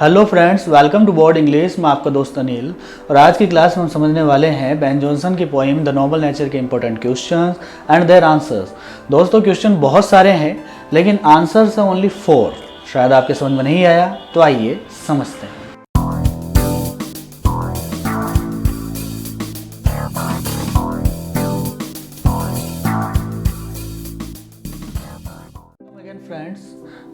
Hello friends, welcome to board English. मैं आपका दोस्त अनिल और आज की क्लास में हम समझने वाले हैं बेन जॉनसन की पोइम द नोबल नेचर के important questions and their answers. दोस्तों, क्वेश्चन बहुत सारे हैं लेकिन आंसर्स हैं ओनली 4। शायद आपके समझ में नहीं आया, तो आइए समझते हैं। फ्रेंड्स,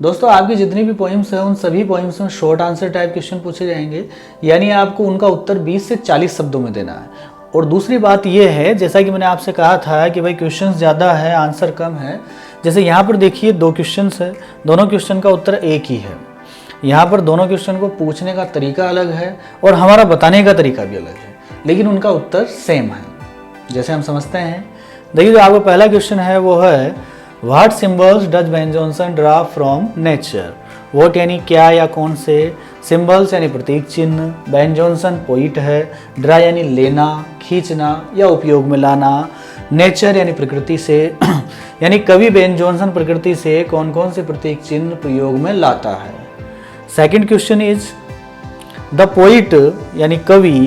दोस्तों आपकी जितनी भी पोइम्स हैं उन सभी पोइम्स में शॉर्ट आंसर टाइप क्वेश्चन पूछे जाएंगे, यानी आपको उनका उत्तर 20 से 40 शब्दों में देना है। और दूसरी बात यह है, जैसा कि मैंने आपसे कहा था कि भाई क्वेश्चंस ज़्यादा है आंसर कम है। जैसे यहाँ पर देखिए 2 क्वेश्चंस है, दोनों क्वेश्चन का उत्तर एक ही है। यहाँ पर दोनों क्वेश्चन को पूछने का तरीका अलग है और हमारा बताने का तरीका भी अलग है, लेकिन उनका उत्तर सेम है। जैसे हम समझते हैं, देखिए जो आपका पहला क्वेश्चन है वो है What symbols does Ben Jonson draw from nature. Vote यानी क्या या कौन से, सिंबल्स यानी प्रतीक चिन्ह। बेन जॉनसन पोइट है, ड्रा यानी लेना, खींचना या उपयोग में लाना। नेचर यानी प्रकृति से यानी कवि बेन जॉनसन प्रकृति से कौन कौन से प्रतीक चिन्ह प्रयोग में लाता है। Second question is the poet यानी कवि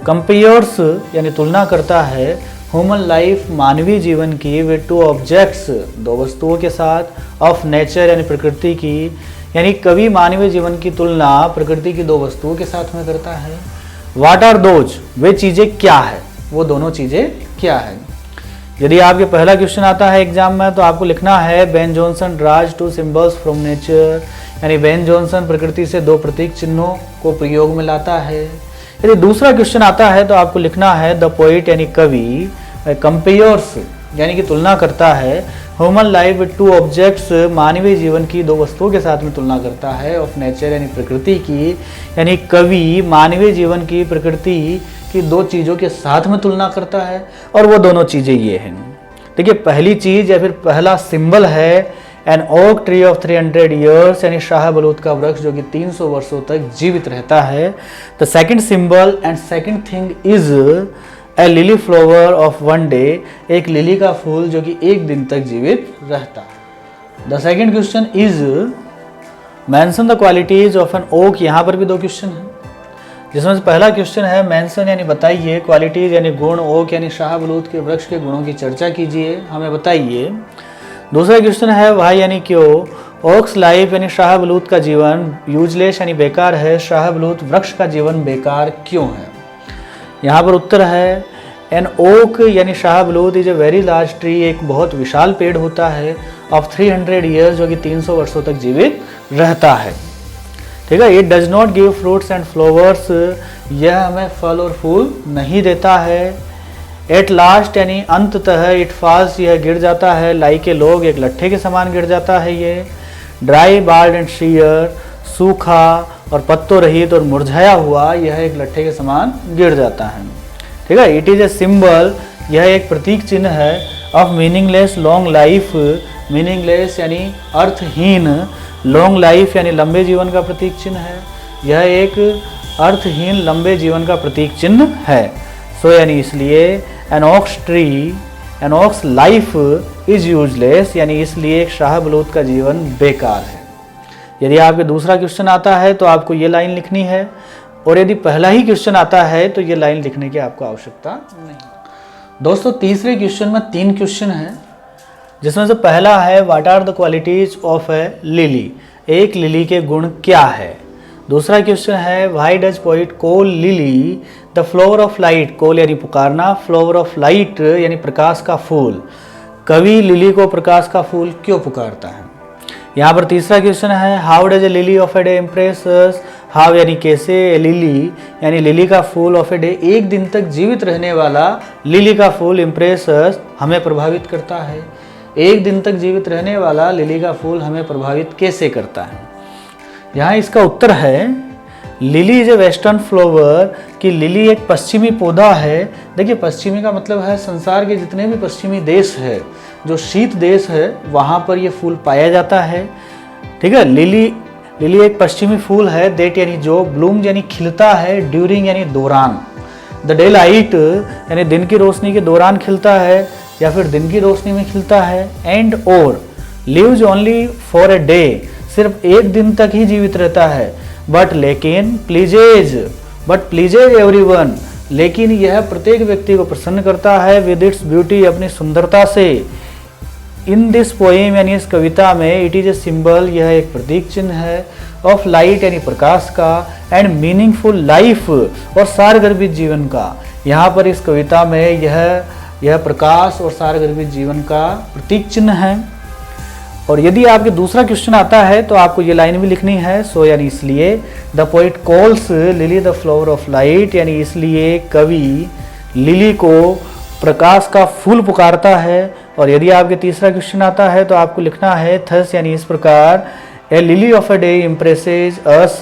कंपेयर्स यानी तुलना करता है ह्यूमन लाइफ मानवीय जीवन की विद 2 ऑब्जेक्ट्स 2 वस्तुओं के साथ ऑफ नेचर यानी प्रकृति की, यानी कवि मानवीय जीवन की तुलना प्रकृति की 2 वस्तुओं के साथ में करता है। व्हाट आर दोज, वे चीज़ें क्या है, वो दोनों चीज़ें क्या है। यदि आपके पहला क्वेश्चन आता है एग्जाम में तो आपको लिखना है Ben Jonson draws 2 symbols from nature, यानी बेन जॉनसन प्रकृति से 2 प्रतीक चिन्हों को प्रयोग में लाता है। यदि दूसरा क्वेश्चन आता है तो आपको लिखना है द पोइट यानी कवि कंपेयर्स यानी कि तुलना करता है ह्यूमन लाइफ विद 2 ऑब्जेक्ट्स मानवीय जीवन की 2 वस्तुओं के साथ में तुलना करता है ऑफ नेचर यानी प्रकृति की, यानी कवि मानवीय जीवन की प्रकृति की 2 चीज़ों के साथ में तुलना करता है और वो दोनों चीज़ें ये हैं। देखिए पहली चीज़ या फिर पहला सिंबल है an oak tree of 300 years, यानी शाहबलूत का वृक्ष जो कि 300 वर्षों तक जीवित रहता है। The second symbol and second thing is a lily flower of 1 day, एक लिली का फूल जो कि 1 दिन तक जीवित रहता है। The second question is mention the qualities of an oak. यहाँ पर भी 2 क्वेश्चन हैं, जिसमें से पहला क्वेश्चन है मेंशन यानी बताइए, क्वालिटीज यानी गुण, ओक यानी शाहबलूत के वृक्ष के गुणों की चर्चा कीजिए, हमें बताइए। दूसरा क्वेश्चन है वाई यानी क्यों, ओक्स लाइफ यानी शाहबलूत का जीवन यूजलेस यानी बेकार है, शाहबलूत वृक्ष का जीवन बेकार क्यों है। यहाँ पर उत्तर है एन ओक यानी शाहबलूत is a very large tree, एक बहुत विशाल पेड़ होता है, ऑफ 300 ईयर्स जो कि 300 वर्षों तक जीवित रहता है। ठीक है, it does not give fruits and flowers, यह हमें फल और फूल नहीं देता है। एट लास्ट यानी अंततः, इट फॉल्स यह गिर जाता है, लाइक ए लोग एक लट्ठे के समान गिर जाता है ये। ड्राई बाल्ड एंड शीयर, सूखा और पत्तों रहित और मुरझाया हुआ, यह एक लट्ठे के समान गिर जाता है। ठीक है, इट इज ए सिंबल, यह एक प्रतीक चिन्ह है of meaningless long life, meaningless यानी अर्थहीन, लॉन्ग लाइफ यानी लंबे जीवन का प्रतीक चिन्ह है, यह एक अर्थहीन लंबे जीवन का प्रतीक चिन्ह है। सो यानी इसलिए an oak's tree, an oak's life is useless, यानी इसलिए एक शाहबलूत का जीवन बेकार है। यदि आपके दूसरा क्वेश्चन आता है तो आपको ये लाइन लिखनी है, और यदि पहला ही क्वेश्चन आता है तो ये लाइन लिखने की आपको आवश्यकता नहीं। दोस्तों तीसरे क्वेश्चन में 3 क्वेश्चन हैं, जिसमें से पहला है what are the qualities of a lily, एक लिली के गुण क्या है। दूसरा क्वेश्चन है why does poet call lily the flower of light, call यानी पुकारना, फ्लावर ऑफ लाइट यानी प्रकाश का फूल, कवि लिली को प्रकाश का फूल क्यों पुकारता है। यहाँ पर तीसरा क्वेश्चन है how does a lily of a day impress us, how यानी कैसे, ए लिली यानी लिली का फूल, ऑफ ए डे एक दिन तक जीवित रहने वाला लिली का फूल, इम्प्रेस अस हमें प्रभावित करता है। एक दिन तक जीवित रहने वाला लिली का फूल हमें प्रभावित कैसे करता है। यहाँ इसका उत्तर है lily is a western flower, कि लिली एक पश्चिमी पौधा है। देखिए पश्चिमी का मतलब है संसार के जितने भी पश्चिमी देश है, जो शीत देश है वहाँ पर ये फूल पाया जाता है। ठीक है, लिली एक पश्चिमी फूल है, देट यानी जो, ब्लूम यानी खिलता है, ड्यूरिंग यानी दौरान, द डे लाइट यानी दिन की रोशनी के दौरान खिलता है या फिर दिन की रोशनी में खिलता है, एंड और lives only for a day, सिर्फ एक दिन तक ही जीवित रहता है। बट लेकिन प्लीजेज एवरीवन, लेकिन यह प्रत्येक व्यक्ति को प्रसन्न करता है विद इट्स ब्यूटी, अपनी सुंदरता से। इन दिस पोएम यानी इस कविता में इट इज ए सिंबल, यह एक प्रतीक चिन्ह है, ऑफ लाइट यानी प्रकाश का, एंड मीनिंगफुल लाइफ और सारगर्भित जीवन का। यहाँ पर इस कविता में यह प्रकाश और सारगर्भित जीवन का प्रतीक चिन्ह है। और यदि आपके दूसरा क्वेश्चन आता है तो आपको ये लाइन भी लिखनी है, सो यानी इसलिए, the poet calls lily the flower of light, यानी इसलिए कवि लिली को प्रकाश का फूल पुकारता है। और यदि आपके तीसरा क्वेश्चन आता है तो आपको लिखना है थस, यानी इस प्रकार, ए लिली ऑफ अ डे इम्प्रेसेज अस,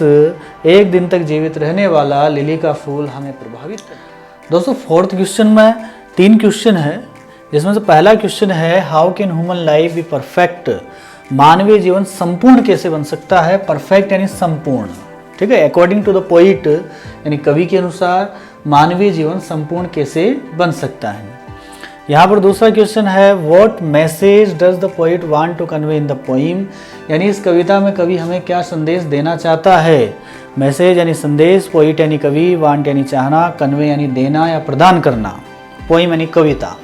एक दिन तक जीवित रहने वाला लिली का फूल हमें प्रभावित करता है। दोस्तों फोर्थ क्वेश्चन में 3 क्वेश्चन है, जिसमें से पहला क्वेश्चन है how can human life be perfect, मानवीय जीवन संपूर्ण कैसे बन सकता है, परफेक्ट यानी संपूर्ण, ठीक है। अकॉर्डिंग टू द पोइट यानी कवि के अनुसार मानवीय जीवन संपूर्ण कैसे बन सकता है। यहाँ पर दूसरा क्वेश्चन है what message does the poet want to convey in the poem, यानी इस कविता में कवि हमें क्या संदेश देना चाहता है। मैसेज यानी संदेश, पोइट यानी कवि, वांट यानी चाहना, कन्वे यानी देना या प्रदान करना, पोइम यानी कविता।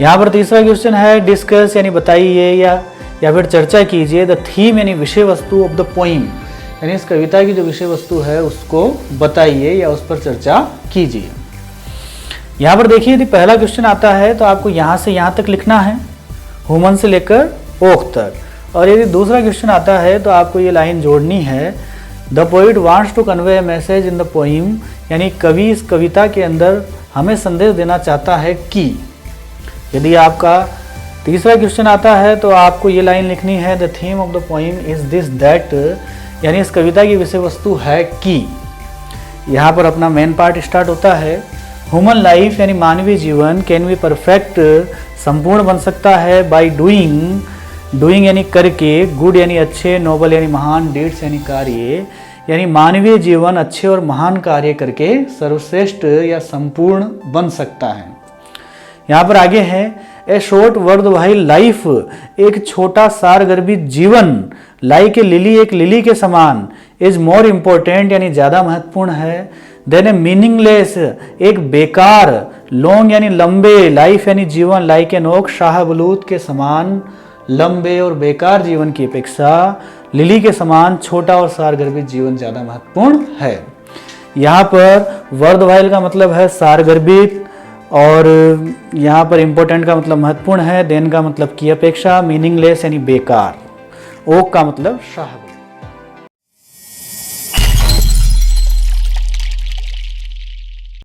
यहाँ पर तीसरा क्वेश्चन है डिस्कस यानी बताइए या फिर चर्चा कीजिए, द थीम यानी विषय वस्तु ऑफ द पोइम, यानी इस कविता की जो विषय वस्तु है उसको बताइए या उस पर चर्चा कीजिए। यहाँ पर देखिए यदि पहला क्वेश्चन आता है तो आपको यहाँ से यहाँ तक लिखना है, हुमन से लेकर ओक तक। और यदि दूसरा क्वेश्चन आता है तो आपको ये लाइन जोड़नी है, the poet wants to convey a message in the poem, यानी कवि इस कविता के अंदर हमें संदेश देना चाहता है कि। यदि आपका तीसरा क्वेश्चन आता है तो आपको ये लाइन लिखनी है, the theme of the poem is this that, यानी इस कविता की विषय वस्तु है कि। यहाँ पर अपना मेन पार्ट स्टार्ट होता है, ह्यूमन लाइफ यानी मानवीय जीवन कैन बी परफेक्ट, संपूर्ण बन सकता है, बाय डूइंग यानी करके, गुड यानी अच्छे, नोबल यानी महान, डीड्स यानी कार्य, यानी मानवीय जीवन अच्छे और महान कार्य करके सर्वश्रेष्ठ या संपूर्ण बन सकता है। यहाँ पर आगे है ए शॉर्ट वर्ड वाइल लाइफ, एक छोटा सारगर्भित जीवन, लाइक ए लिली, एक लिली के समान, इज मोर इम्पोर्टेंट यानी ज़्यादा महत्वपूर्ण है, देन ए मीनिंगलेस, एक बेकार, लॉन्ग यानी लंबे, लाइफ यानी जीवन, लाइक एन ओक, शाहबलूत के समान, लंबे और बेकार जीवन की अपेक्षा लिली के समान छोटा और सारगर्भित जीवन ज़्यादा महत्वपूर्ण है। यहाँ पर वर्ड वाइल का मतलब है सारगर्भित, और यहाँ पर इम्पोर्टेंट का मतलब महत्वपूर्ण है, देन का मतलब की अपेक्षा, मीनिंगलेस यानी बेकार, ओक का मतलब शाहबलूत।